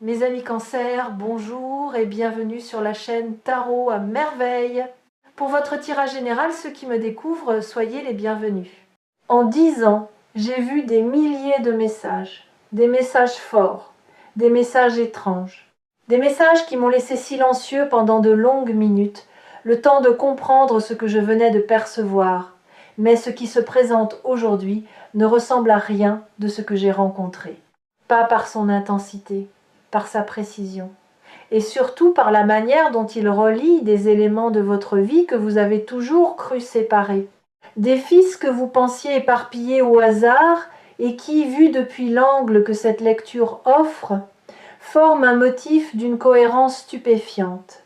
Mes amis Cancer, bonjour et bienvenue sur la chaîne Tarot à merveille. Pour votre tirage général, ceux qui me découvrent, soyez les bienvenus. En 10 ans, j'ai vu des milliers de messages, des messages forts, des messages étranges, des messages qui m'ont laissé silencieux pendant de longues minutes, le temps de comprendre ce que je venais de percevoir. Mais ce qui se présente aujourd'hui ne ressemble à rien de ce que j'ai rencontré. Pas par son intensité, par sa précision, et surtout par la manière dont il relie des éléments de votre vie que vous avez toujours cru séparés. Des fils que vous pensiez éparpillés au hasard et qui, vus depuis l'angle que cette lecture offre, forment un motif d'une cohérence stupéfiante.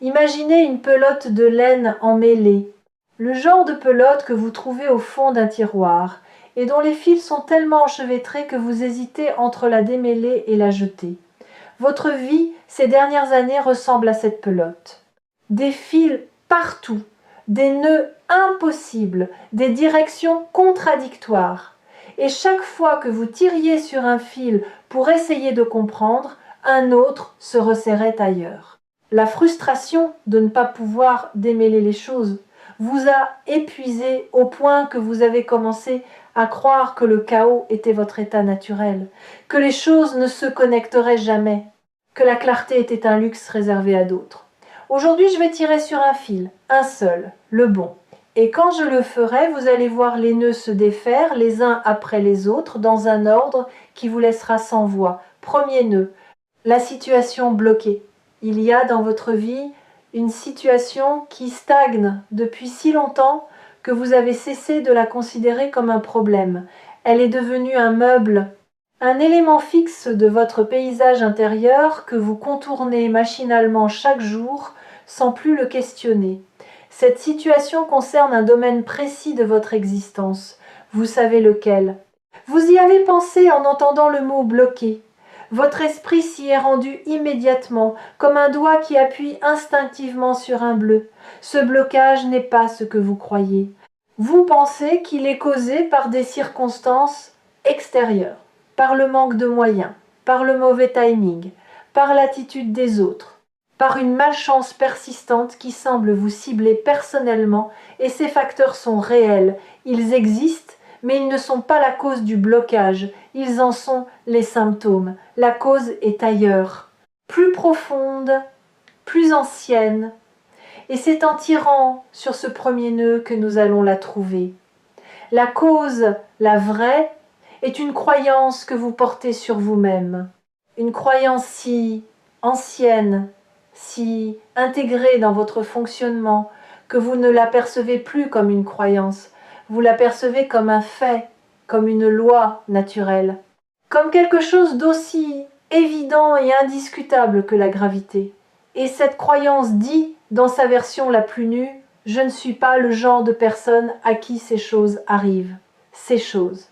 Imaginez une pelote de laine emmêlée, le genre de pelote que vous trouvez au fond d'un tiroir et dont les fils sont tellement enchevêtrés que vous hésitez entre la démêler et la jeter. Votre vie, ces dernières années, ressemble à cette pelote. Des fils partout, des nœuds impossibles, des directions contradictoires. Et chaque fois que vous tiriez sur un fil pour essayer de comprendre, un autre se resserrait ailleurs. La frustration de ne pas pouvoir démêler les choses vous a épuisé au point que vous avez commencé à croire que le chaos était votre état naturel, que les choses ne se connecteraient jamais, que la clarté était un luxe réservé à d'autres. Aujourd'hui, je vais tirer sur un fil, un seul, le bon. Et quand je le ferai, vous allez voir les nœuds se défaire les uns après les autres dans un ordre qui vous laissera sans voix. Premier nœud, la situation bloquée. Il y a dans votre vie une situation qui stagne depuis si longtemps que vous avez cessé de la considérer comme un problème. Elle est devenue un meuble, un élément fixe de votre paysage intérieur que vous contournez machinalement chaque jour sans plus le questionner. Cette situation concerne un domaine précis de votre existence. Vous savez lequel. Vous y avez pensé en entendant le mot bloqué. Votre esprit s'y est rendu immédiatement, comme un doigt qui appuie instinctivement sur un bleu. Ce blocage n'est pas ce que vous croyez. Vous pensez qu'il est causé par des circonstances extérieures, par le manque de moyens, par le mauvais timing, par l'attitude des autres, par une malchance persistante qui semble vous cibler personnellement, et ces facteurs sont réels, ils existent, mais ils ne sont pas la cause du blocage, ils en sont les symptômes. La cause est ailleurs, plus profonde, plus ancienne, et c'est en tirant sur ce premier nœud que nous allons la trouver. La cause, la vraie, est une croyance que vous portez sur vous-même, une croyance si ancienne, si intégrée dans votre fonctionnement, que vous ne l'apercevez plus comme une croyance, vous l'apercevez comme un fait, comme une loi naturelle, comme quelque chose d'aussi évident et indiscutable que la gravité. Et cette croyance dit, dans sa version la plus nue, « Je ne suis pas le genre de personne à qui ces choses arrivent. » Ces choses.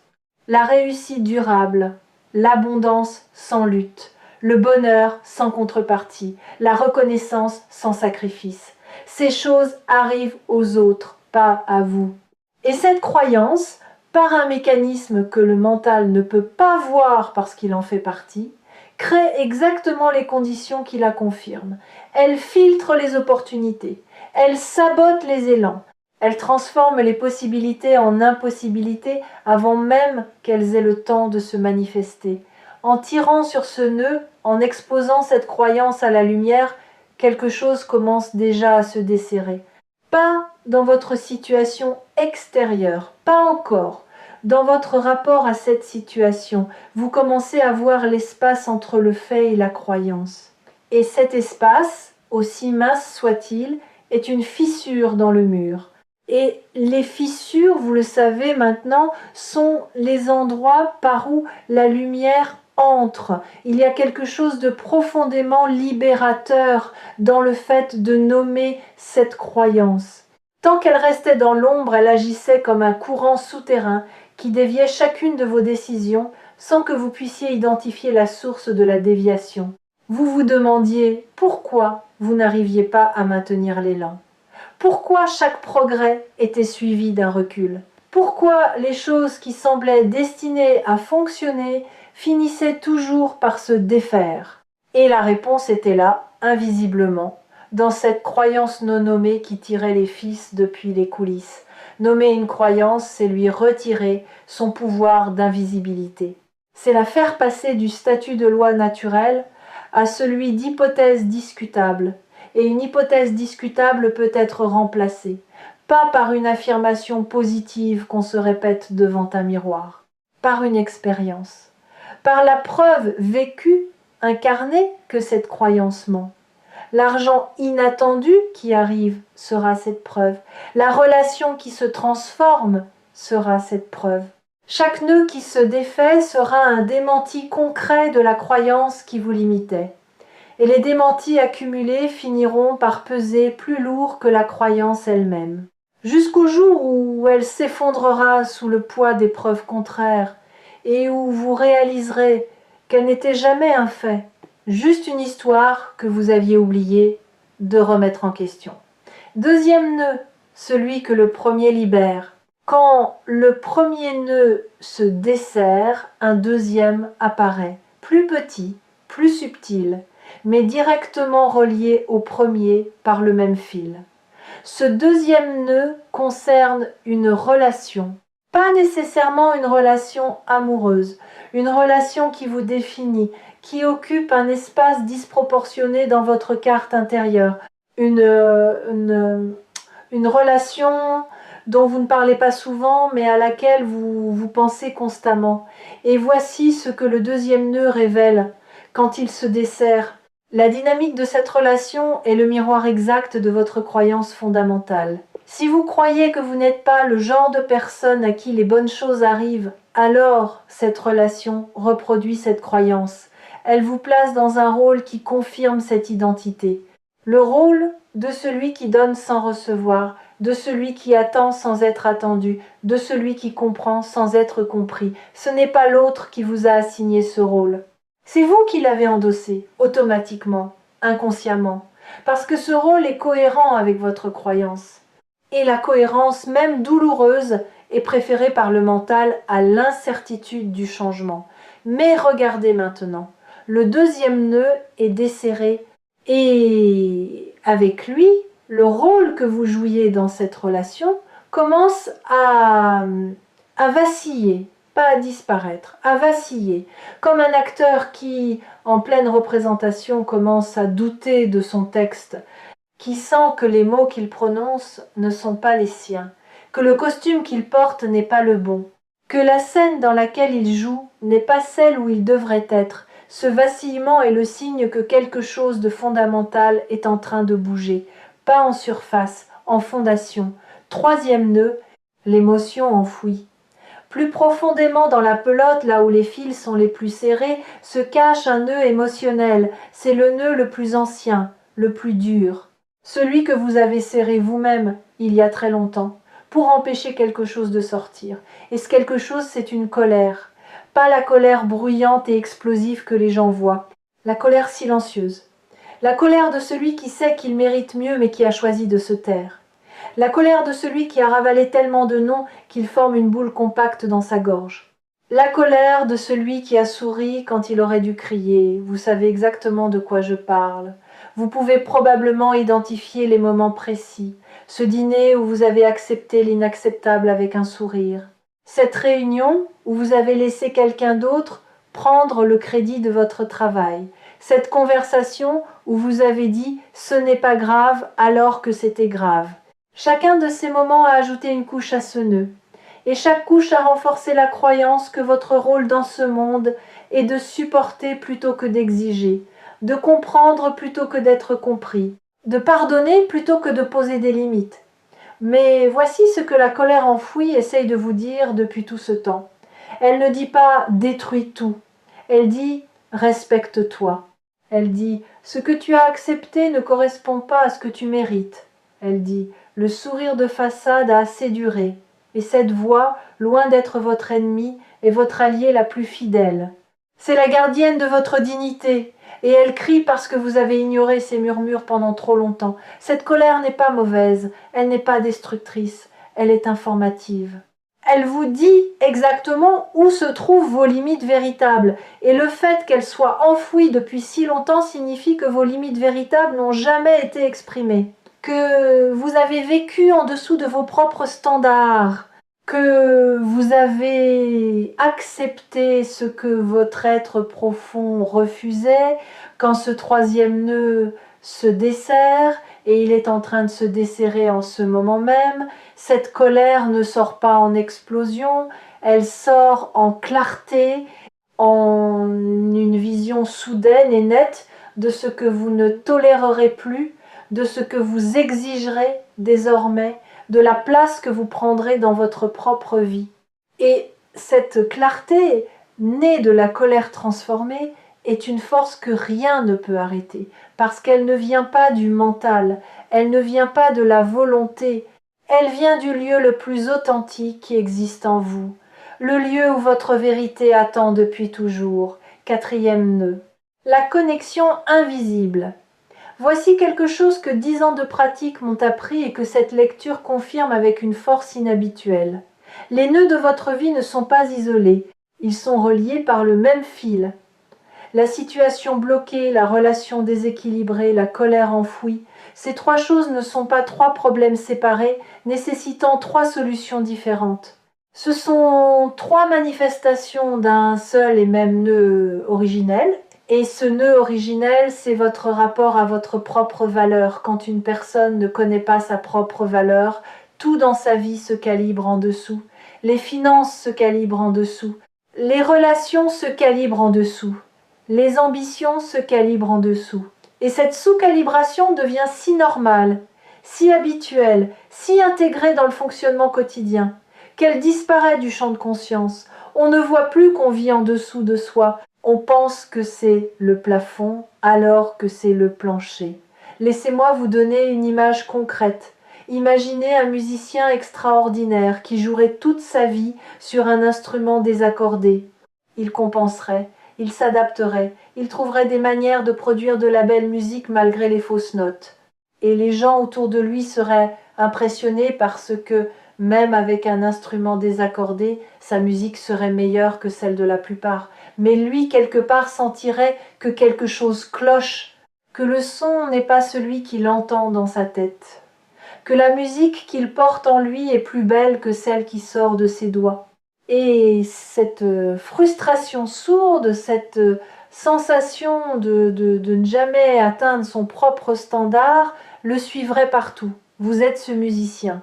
La réussite durable, l'abondance sans lutte, le bonheur sans contrepartie, la reconnaissance sans sacrifice. Ces choses arrivent aux autres, pas à vous. Et cette croyance, par un mécanisme que le mental ne peut pas voir parce qu'il en fait partie, crée exactement les conditions qui la confirment. Elle filtre les opportunités, elle sabote les élans, elle transforme les possibilités en impossibilités avant même qu'elles aient le temps de se manifester. En tirant sur ce nœud, en exposant cette croyance à la lumière, quelque chose commence déjà à se desserrer. Pas dans votre situation extérieure, pas encore. Dans votre rapport à cette situation, vous commencez à voir l'espace entre le fait et la croyance. Et cet espace, aussi mince soit-il, est une fissure dans le mur. Et les fissures, vous le savez maintenant, sont les endroits par où la lumière entre. Il y a quelque chose de profondément libérateur dans le fait de nommer cette croyance. Tant qu'elle restait dans l'ombre, elle agissait comme un courant souterrain qui déviait chacune de vos décisions sans que vous puissiez identifier la source de la déviation. Vous vous demandiez pourquoi vous n'arriviez pas à maintenir l'élan. Pourquoi chaque progrès était suivi d'un recul? Pourquoi les choses qui semblaient destinées à fonctionner finissaient toujours par se défaire? Et la réponse était là, invisiblement, dans cette croyance non nommée qui tirait les fils depuis les coulisses. Nommer une croyance, c'est lui retirer son pouvoir d'invisibilité. C'est la faire passer du statut de loi naturelle à celui d'hypothèse discutable. Et une hypothèse discutable peut être remplacée, pas par une affirmation positive qu'on se répète devant un miroir, par une expérience, par la preuve vécue, incarnée que cette croyance ment. L'argent inattendu qui arrive sera cette preuve. La relation qui se transforme sera cette preuve. Chaque nœud qui se défait sera un démenti concret de la croyance qui vous limitait. Et les démentis accumulés finiront par peser plus lourd que la croyance elle-même. Jusqu'au jour où elle s'effondrera sous le poids des preuves contraires et où vous réaliserez qu'elle n'était jamais un fait, juste une histoire que vous aviez oublié de remettre en question. Deuxième nœud, celui que le premier libère. Quand le premier nœud se desserre, un deuxième apparaît, plus petit, plus subtil, mais directement relié au premier par le même fil. Ce deuxième nœud concerne une relation, pas nécessairement une relation amoureuse, une relation qui vous définit, qui occupe un espace disproportionné dans votre carte intérieure, une relation dont vous ne parlez pas souvent mais à laquelle vous pensez constamment. Et voici ce que le deuxième nœud révèle quand il se dessert. La dynamique de cette relation est le miroir exact de votre croyance fondamentale. Si vous croyez que vous n'êtes pas le genre de personne à qui les bonnes choses arrivent, alors cette relation reproduit cette croyance. Elle vous place dans un rôle qui confirme cette identité. Le rôle de celui qui donne sans recevoir, de celui qui attend sans être attendu, de celui qui comprend sans être compris. Ce n'est pas l'autre qui vous a assigné ce rôle. C'est vous qui l'avez endossé, automatiquement, inconsciemment, parce que ce rôle est cohérent avec votre croyance. Et la cohérence, même douloureuse, est préférée par le mental à l'incertitude du changement. Mais regardez maintenant, le deuxième nœud est desserré et avec lui, le rôle que vous jouiez dans cette relation commence à vaciller, pas à disparaître, à vaciller, comme un acteur qui, en pleine représentation, commence à douter de son texte, qui sent que les mots qu'il prononce ne sont pas les siens, que le costume qu'il porte n'est pas le bon, que la scène dans laquelle il joue n'est pas celle où il devrait être. Ce vacillement est le signe que quelque chose de fondamental est en train de bouger, pas en surface, en fondation. Troisième nœud, l'émotion enfouie. Plus profondément dans la pelote, là où les fils sont les plus serrés, se cache un nœud émotionnel. C'est le nœud le plus ancien, le plus dur. Celui que vous avez serré vous-même il y a très longtemps, pour empêcher quelque chose de sortir. Et ce quelque chose, c'est une colère. Pas la colère bruyante et explosive que les gens voient. La colère silencieuse. La colère de celui qui sait qu'il mérite mieux mais qui a choisi de se taire. La colère de celui qui a ravalé tellement de noms qu'il forme une boule compacte dans sa gorge. La colère de celui qui a souri quand il aurait dû crier. Vous savez exactement de quoi je parle. Vous pouvez probablement identifier les moments précis. Ce dîner où vous avez accepté l'inacceptable avec un sourire. Cette réunion où vous avez laissé quelqu'un d'autre prendre le crédit de votre travail. Cette conversation où vous avez dit « ce n'est pas grave » alors que c'était grave. Chacun de ces moments a ajouté une couche à ce nœud. Et chaque couche a renforcé la croyance que votre rôle dans ce monde est de supporter plutôt que d'exiger, de comprendre plutôt que d'être compris, de pardonner plutôt que de poser des limites. Mais voici ce que la colère enfouie essaye de vous dire depuis tout ce temps. Elle ne dit pas « détruis tout », elle dit « respecte-toi ». Elle dit « ce que tu as accepté ne correspond pas à ce que tu mérites ». Elle dit « le sourire de façade a assez duré, et cette voix, loin d'être votre ennemie, est votre alliée la plus fidèle. C'est la gardienne de votre dignité, et elle crie parce que vous avez ignoré ses murmures pendant trop longtemps. Cette colère n'est pas mauvaise, elle n'est pas destructrice, elle est informative. Elle vous dit exactement où se trouvent vos limites véritables. Et le fait qu'elles soient enfouies depuis si longtemps signifie que vos limites véritables n'ont jamais été exprimées. Que vous avez vécu en dessous de vos propres standards. Que vous avez accepté ce que votre être profond refusait quand ce troisième nœud se desserre, et il est en train de se desserrer en ce moment même. Cette colère ne sort pas en explosion, elle sort en clarté, en une vision soudaine et nette de ce que vous ne tolérerez plus, de ce que vous exigerez désormais, de la place que vous prendrez dans votre propre vie. Et cette clarté, née de la colère transformée, est une force que rien ne peut arrêter, parce qu'elle ne vient pas du mental, elle ne vient pas de la volonté, elle vient du lieu le plus authentique qui existe en vous, le lieu où votre vérité attend depuis toujours. Quatrième nœud. La connexion invisible. Voici quelque chose que 10 ans de pratique m'ont appris et que cette lecture confirme avec une force inhabituelle. Les nœuds de votre vie ne sont pas isolés, ils sont reliés par le même fil. La situation bloquée, la relation déséquilibrée, la colère enfouie, ces trois choses ne sont pas trois problèmes séparés, nécessitant trois solutions différentes. Ce sont trois manifestations d'un seul et même nœud originel, et ce nœud originel, c'est votre rapport à votre propre valeur. Quand une personne ne connaît pas sa propre valeur, tout dans sa vie se calibre en dessous. Les finances se calibrent en dessous. Les relations se calibrent en dessous. Les ambitions se calibrent en dessous. Et cette sous-calibration devient si normale, si habituelle, si intégrée dans le fonctionnement quotidien, qu'elle disparaît du champ de conscience. On ne voit plus qu'on vit en dessous de soi. On pense que c'est le plafond alors que c'est le plancher. Laissez-moi vous donner une image concrète. Imaginez un musicien extraordinaire qui jouerait toute sa vie sur un instrument désaccordé. Il compenserait, il s'adapterait, il trouverait des manières de produire de la belle musique malgré les fausses notes. Et les gens autour de lui seraient impressionnés parce que, même avec un instrument désaccordé, sa musique serait meilleure que celle de la plupart. Mais lui, quelque part, sentirait que quelque chose cloche, que le son n'est pas celui qu'il entend dans sa tête, que la musique qu'il porte en lui est plus belle que celle qui sort de ses doigts. Et cette frustration sourde, cette sensation de ne jamais atteindre son propre standard, le suivrait partout. Vous êtes ce musicien.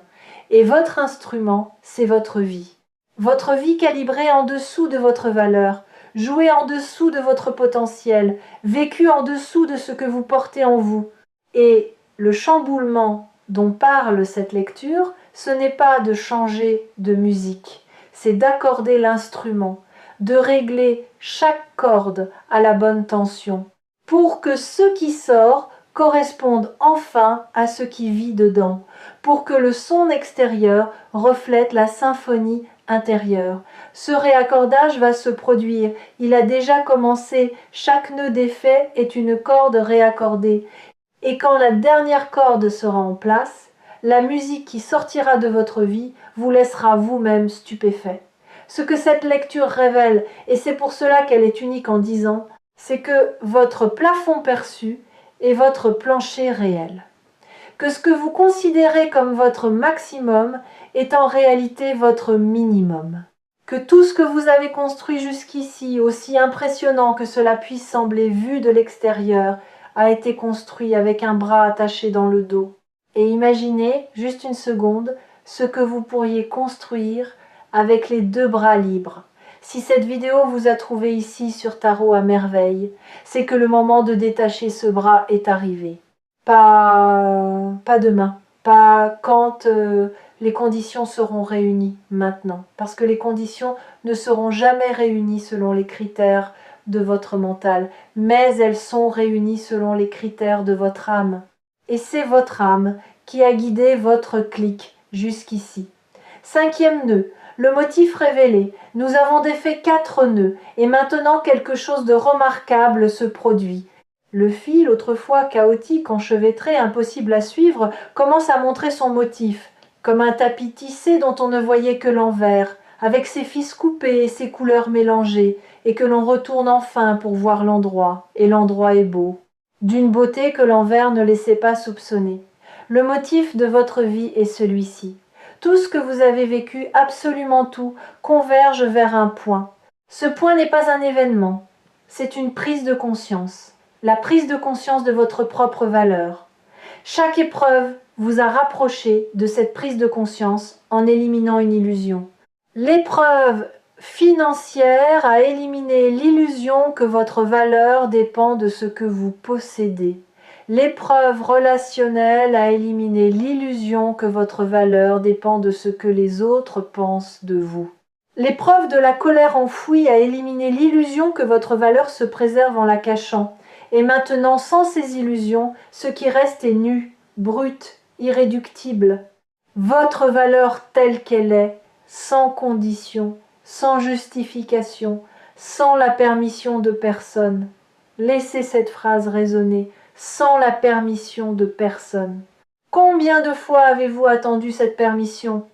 Et votre instrument, c'est votre vie. Votre vie calibrée en dessous de votre valeur, jouée en dessous de votre potentiel, vécue en dessous de ce que vous portez en vous. Et le chamboulement dont parle cette lecture, ce n'est pas de changer de musique, c'est d'accorder l'instrument, de régler chaque corde à la bonne tension, pour que ce qui sort corresponde enfin à ce qui vit dedans, pour que le son extérieur reflète la symphonie intérieure. Ce réaccordage va se produire, il a déjà commencé, chaque nœud défait est une corde réaccordée, et quand la dernière corde sera en place, la musique qui sortira de votre vie vous laissera vous-même stupéfait. Ce que cette lecture révèle, et c'est pour cela qu'elle est unique en 10 ans, c'est que votre plafond perçu est votre plancher réel. Que ce que vous considérez comme votre maximum est en réalité votre minimum. Que tout ce que vous avez construit jusqu'ici, aussi impressionnant que cela puisse sembler vu de l'extérieur, a été construit avec un bras attaché dans le dos. Et imaginez, juste une seconde, ce que vous pourriez construire avec les deux bras libres. Si cette vidéo vous a trouvé ici sur Tarot à merveille, c'est que le moment de détacher ce bras est arrivé. Pas demain, pas quand les conditions seront réunies maintenant, parce que les conditions ne seront jamais réunies selon les critères de votre mental, mais elles sont réunies selon les critères de votre âme. Et c'est votre âme qui a guidé votre clic jusqu'ici. Cinquième nœud, le motif révélé. Nous avons défait 4 nœuds, et maintenant quelque chose de remarquable se produit. Le fil, autrefois chaotique, enchevêtré, impossible à suivre, commence à montrer son motif. comme un tapis tissé dont on ne voyait que l'envers, avec ses fils coupés et ses couleurs mélangées, et que l'on retourne enfin pour voir l'endroit, et l'endroit est beau, d'une beauté que l'envers ne laissait pas soupçonner. Le motif de votre vie est celui-ci. Tout ce que vous avez vécu, absolument tout, converge vers un point. Ce point n'est pas un événement, c'est une prise de conscience, la prise de conscience de votre propre valeur. Chaque épreuve vous a rapproché de cette prise de conscience en éliminant une illusion. L'épreuve financière a éliminé l'illusion que votre valeur dépend de ce que vous possédez. L'épreuve relationnelle a éliminé l'illusion que votre valeur dépend de ce que les autres pensent de vous. L'épreuve de la colère enfouie a éliminé l'illusion que votre valeur se préserve en la cachant. Et maintenant, sans ces illusions, ce qui reste est nu, brut, irréductible. Votre valeur telle qu'elle est, sans condition, sans justification, sans la permission de personne. Laissez cette phrase résonner, sans la permission de personne. Combien de fois avez-vous attendu cette permission ?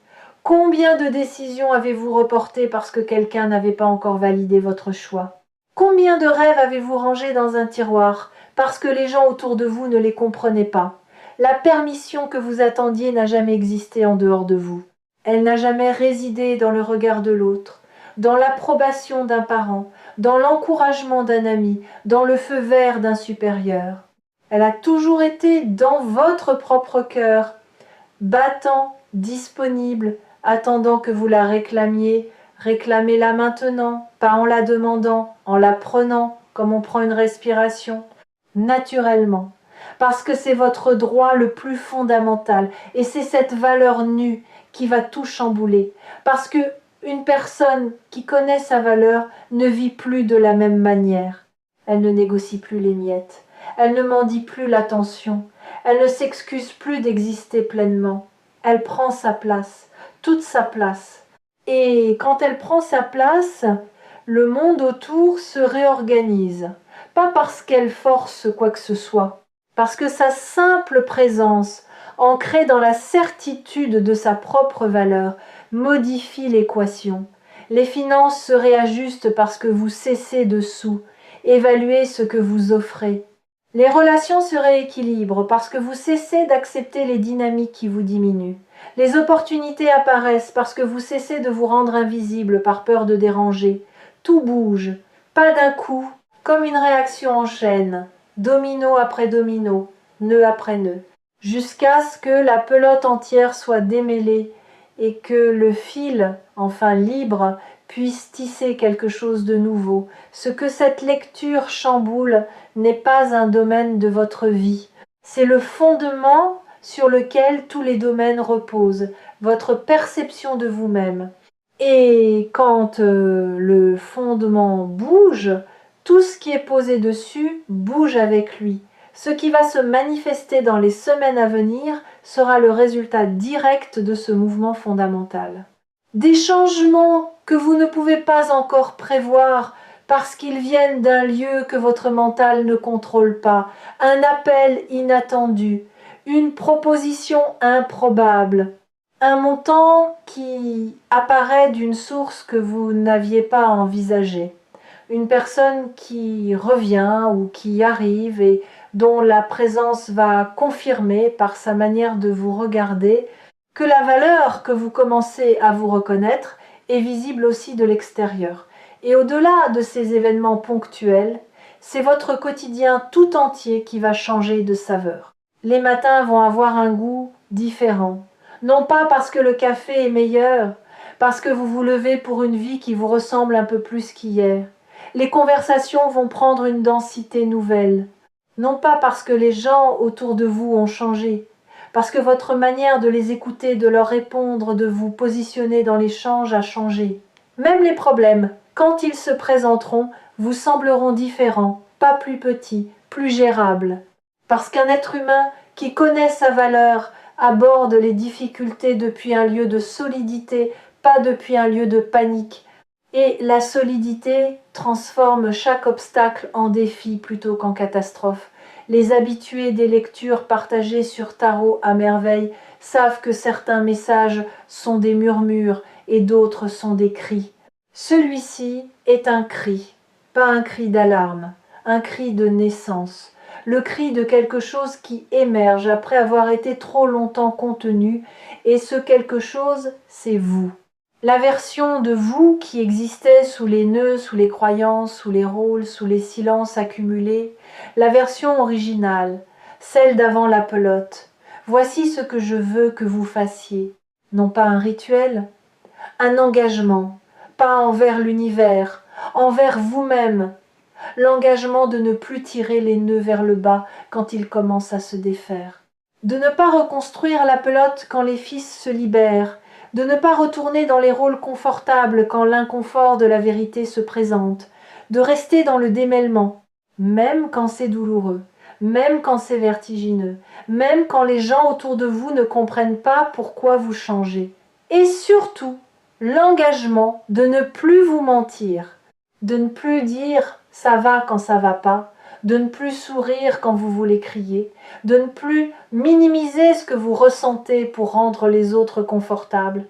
Combien de décisions avez-vous reportées parce que quelqu'un n'avait pas encore validé votre choix ? Combien de rêves avez-vous rangés dans un tiroir parce que les gens autour de vous ne les comprenaient pas ? La permission que vous attendiez n'a jamais existé en dehors de vous. Elle n'a jamais résidé dans le regard de l'autre, dans l'approbation d'un parent, dans l'encouragement d'un ami, dans le feu vert d'un supérieur. Elle a toujours été dans votre propre cœur, battant, disponible, attendant que vous la réclamiez. Réclamez-la maintenant, pas en la demandant, en la prenant, comme on prend une respiration, naturellement. Parce que c'est votre droit le plus fondamental, et c'est cette valeur nue qui va tout chambouler. Parce que une personne qui connaît sa valeur ne vit plus de la même manière. Elle ne négocie plus les miettes. Elle ne mendie plus l'attention. Elle ne s'excuse plus d'exister pleinement. Elle prend sa place, toute sa place. Et quand elle prend sa place, le monde autour se réorganise. Pas parce qu'elle force quoi que ce soit, parce que sa simple présence, ancrée dans la certitude de sa propre valeur, modifie l'équation. Les finances se réajustent parce que vous cessez de sous, évaluez ce que vous offrez. Les relations se rééquilibrent parce que vous cessez d'accepter les dynamiques qui vous diminuent. Les opportunités apparaissent parce que vous cessez de vous rendre invisible par peur de déranger. Tout bouge, pas d'un coup, comme une réaction en chaîne, domino après domino, nœud après nœud, jusqu'à ce que la pelote entière soit démêlée et que le fil, enfin libre, puisse tisser quelque chose de nouveau. Ce que cette lecture chamboule n'est pas un domaine de votre vie. C'est le fondement sur lequel tous les domaines reposent, votre perception de vous-même. Et quand le fondement bouge, tout ce qui est posé dessus bouge avec lui. Ce qui va se manifester dans les semaines à venir sera le résultat direct de ce mouvement fondamental. Des changements que vous ne pouvez pas encore prévoir parce qu'ils viennent d'un lieu que votre mental ne contrôle pas, un appel inattendu, une proposition improbable, un montant qui apparaît d'une source que vous n'aviez pas envisagée, une personne qui revient ou qui arrive et dont la présence va confirmer par sa manière de vous regarder que la valeur que vous commencez à vous reconnaître est visible aussi de l'extérieur. Et au-delà de ces événements ponctuels, c'est votre quotidien tout entier qui va changer de saveur. Les matins vont avoir un goût différent. Non pas parce que le café est meilleur, parce que vous vous levez pour une vie qui vous ressemble un peu plus qu'hier. Les conversations vont prendre une densité nouvelle. Non pas parce que les gens autour de vous ont changé, parce que votre manière de les écouter, de leur répondre, de vous positionner dans l'échange a changé. Même les problèmes, quand ils se présenteront, vous sembleront différents, pas plus petits, plus gérables. Parce qu'un être humain qui connaît sa valeur aborde les difficultés depuis un lieu de solidité, pas depuis un lieu de panique. Et la solidité transforme chaque obstacle en défi plutôt qu'en catastrophe. Les habitués des lectures partagées sur Tarot à merveille savent que certains messages sont des murmures et d'autres sont des cris. Celui-ci est un cri, pas un cri d'alarme, un cri de naissance, le cri de quelque chose qui émerge après avoir été trop longtemps contenu, et ce quelque chose, c'est vous. La version de vous qui existait sous les nœuds, sous les croyances, sous les rôles, sous les silences accumulés, la version originale, celle d'avant la pelote. Voici ce que je veux que vous fassiez. Non pas un rituel, un engagement, pas envers l'univers, envers vous-même. L'engagement de ne plus tirer les nœuds vers le bas quand ils commencent à se défaire. De ne pas reconstruire la pelote quand les fils se libèrent, de ne pas retourner dans les rôles confortables quand l'inconfort de la vérité se présente, de rester dans le démêlement, même quand c'est douloureux, même quand c'est vertigineux, même quand les gens autour de vous ne comprennent pas pourquoi vous changez. Et surtout, l'engagement de ne plus vous mentir, de ne plus dire « ça va quand ça va pas », de ne plus sourire quand vous voulez crier, de ne plus minimiser ce que vous ressentez pour rendre les autres confortables.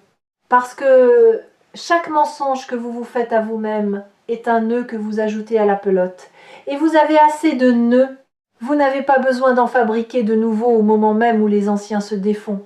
Parce que chaque mensonge que vous vous faites à vous-même est un nœud que vous ajoutez à la pelote. Et vous avez assez de nœuds. Vous n'avez pas besoin d'en fabriquer de nouveaux au moment même où les anciens se défont.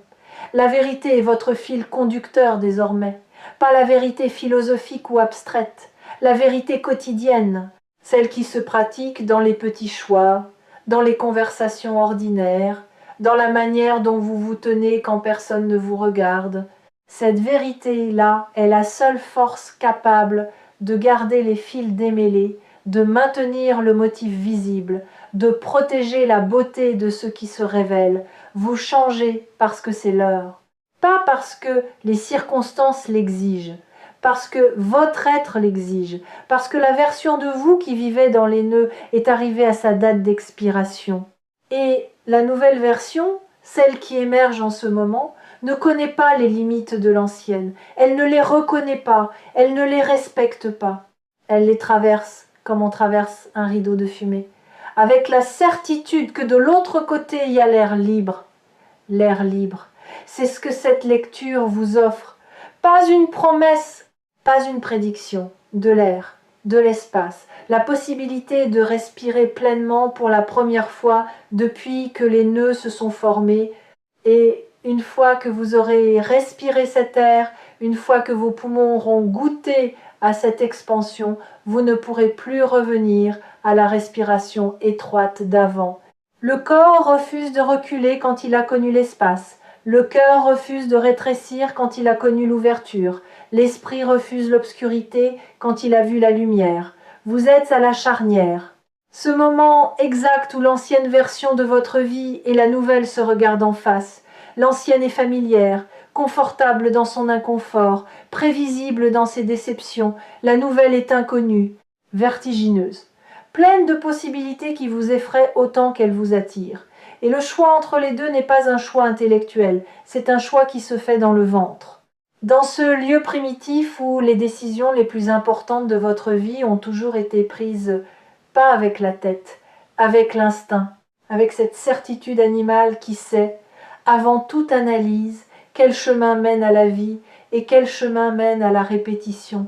La vérité est votre fil conducteur désormais, pas la vérité philosophique ou abstraite, la vérité quotidienne, celle qui se pratique dans les petits choix, dans les conversations ordinaires, dans la manière dont vous vous tenez quand personne ne vous regarde. Cette vérité-là est la seule force capable de garder les fils démêlés, de maintenir le motif visible, de protéger la beauté de ce qui se révèle. Vous changez parce que c'est l'heure, pas parce que les circonstances l'exigent, parce que votre être l'exige, parce que la version de vous qui vivait dans les nœuds est arrivée à sa date d'expiration. Et la nouvelle version, celle qui émerge en ce moment, ne connaît pas les limites de l'ancienne, elle ne les reconnaît pas, elle ne les respecte pas. Elle les traverse comme on traverse un rideau de fumée, avec la certitude que de l'autre côté il y a l'air libre. L'air libre, c'est ce que cette lecture vous offre. Pas une promesse, pas une prédiction, de l'air, de l'espace, la possibilité de respirer pleinement pour la première fois depuis que les nœuds se sont formés. Et une fois que vous aurez respiré cet air, une fois que vos poumons auront goûté à cette expansion, vous ne pourrez plus revenir à la respiration étroite d'avant. Le corps refuse de reculer quand il a connu l'espace. Le cœur refuse de rétrécir quand il a connu l'ouverture. L'esprit refuse l'obscurité quand il a vu la lumière. Vous êtes à la charnière. Ce moment exact où l'ancienne version de votre vie et la nouvelle se regardent en face. L'ancienne est familière, confortable dans son inconfort, prévisible dans ses déceptions. La nouvelle est inconnue, vertigineuse, pleine de possibilités qui vous effraient autant qu'elles vous attirent. Et le choix entre les deux n'est pas un choix intellectuel, c'est un choix qui se fait dans le ventre. Dans ce lieu primitif où les décisions les plus importantes de votre vie ont toujours été prises, pas avec la tête, avec l'instinct, avec cette certitude animale qui sait, avant toute analyse, quel chemin mène à la vie et quel chemin mène à la répétition.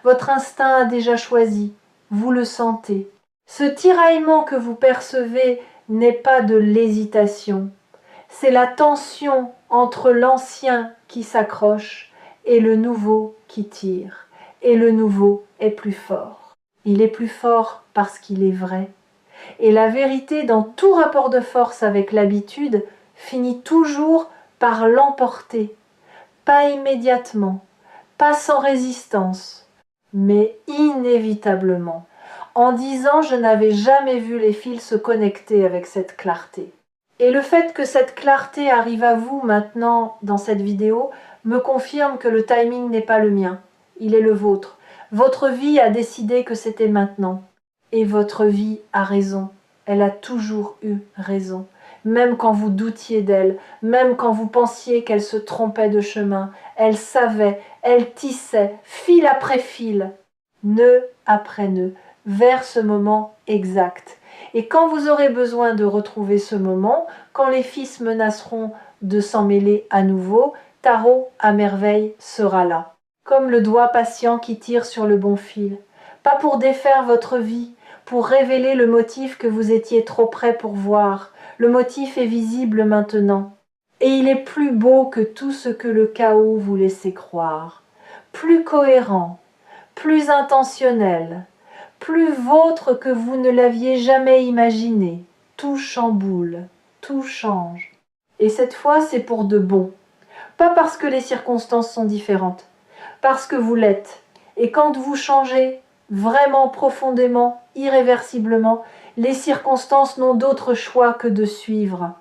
Votre instinct a déjà choisi, vous le sentez. Ce tiraillement que vous percevez n'est pas de l'hésitation, c'est la tension entre l'ancien qui s'accroche et le nouveau qui tire. Et le nouveau est plus fort. Il est plus fort parce qu'il est vrai. Et la vérité dans tout rapport de force avec l'habitude finit toujours par l'emporter. Pas immédiatement, pas sans résistance, mais inévitablement. En 10 ans, je n'avais jamais vu les fils se connecter avec cette clarté. Et le fait que cette clarté arrive à vous maintenant dans cette vidéo me confirme que le timing n'est pas le mien, il est le vôtre. Votre vie a décidé que c'était maintenant. Et votre vie a raison, elle a toujours eu raison. Même quand vous doutiez d'elle, même quand vous pensiez qu'elle se trompait de chemin, elle savait, elle tissait, fil après fil. nœud après nœud, vers ce moment exact. Et quand vous aurez besoin de retrouver ce moment, quand les fils menaceront de s'en mêler à nouveau, Tarot à merveille sera là. Comme le doigt patient qui tire sur le bon fil. Pas pour défaire votre vie, pour révéler le motif que vous étiez trop près pour voir. Le motif est visible maintenant. Et il est plus beau que tout ce que le chaos vous laissait croire. Plus cohérent, plus intentionnel, plus vôtre que vous ne l'aviez jamais imaginé. Tout chamboule, tout change. Et cette fois, c'est pour de bon. Pas parce que les circonstances sont différentes, parce que vous l'êtes. Et quand vous changez, vraiment profondément, irréversiblement, les circonstances n'ont d'autre choix que de suivre.